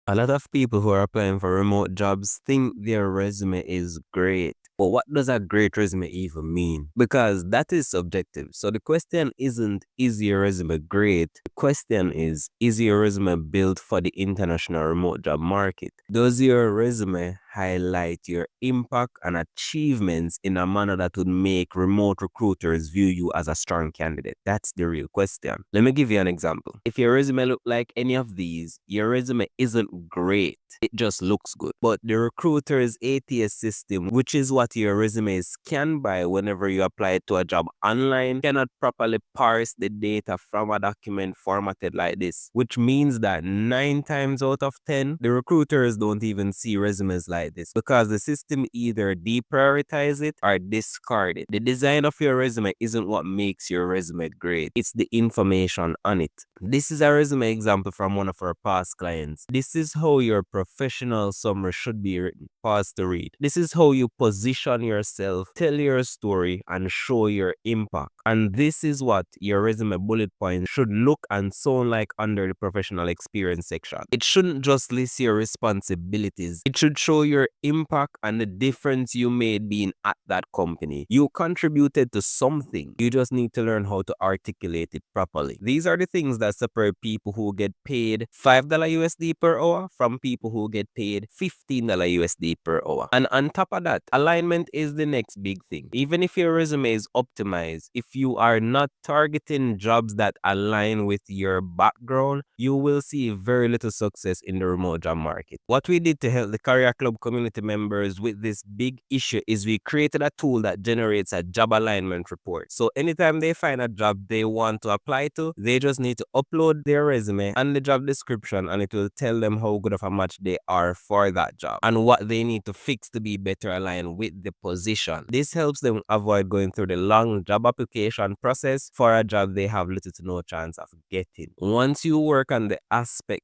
A lot of people who are applying for remote jobs think their resume is great. But what does a great resume even mean? Because that is subjective. So the question isn't, is your resume great? The question is your resume built for the international remote job market? Does your resume highlight your impact and achievements in a manner that would make remote recruiters view you as a strong candidate? That's the real question. Let me give you an example. If your resume look like any of these, your resume isn't great. It just looks good. But the recruiter's ATS system, which is what your resume is scanned by whenever you apply to a job online, cannot properly parse the data from a document formatted like this, which means that 9 times out of 10, the recruiters don't even see resumes like this because the system either deprioritize it or discard it. The design of your resume isn't what makes your resume great. It's the information on it. This is a resume example from one of our past clients. This is how your professional summary should be written. Pause to read. This is how you position yourself, tell your story, and show your impact. And this is what your resume bullet points should look and sound like under the professional experience section. It shouldn't just list your responsibilities. It should show your impact and the difference you made being at that company. You contributed to something. You just need to learn how to articulate it properly. These are the things that separate people who get paid $5 USD per hour from people who get paid $15 USD per hour. And on top of that, alignment is the next big thing. Even if your resume is optimized, if you are not targeting jobs that align with your background, you will see very little success in the remote job market. What we did to help the Career Club community members with this big issue is we created a tool that generates a job alignment report. So anytime they find a job they want to apply to, they just need to upload their resume and the job description, and it will tell them how good of a match they are for that job and what they need to fix to be better aligned with the position. This helps them avoid going through the long job application process for a job they have little to no chance of getting. Once you work on the aspects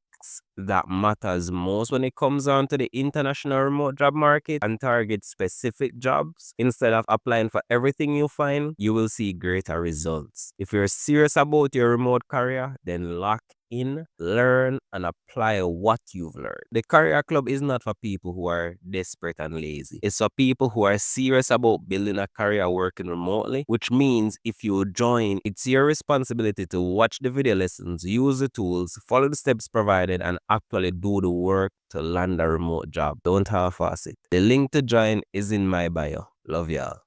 that matters most when it comes on to the international remote job market and target specific jobs instead of applying for everything you find, you will see greater results. If you're serious about your remote career, then lock in, learn, and apply what you've learned. The Career Club is not for people who are desperate and lazy. It's for people who are serious about building a career working remotely, which means if you join, it's your responsibility to watch the video lessons, use the tools, follow the steps provided, and actually do the work to land a remote job. Don't half-ass it. The link to join is in my bio. Love y'all.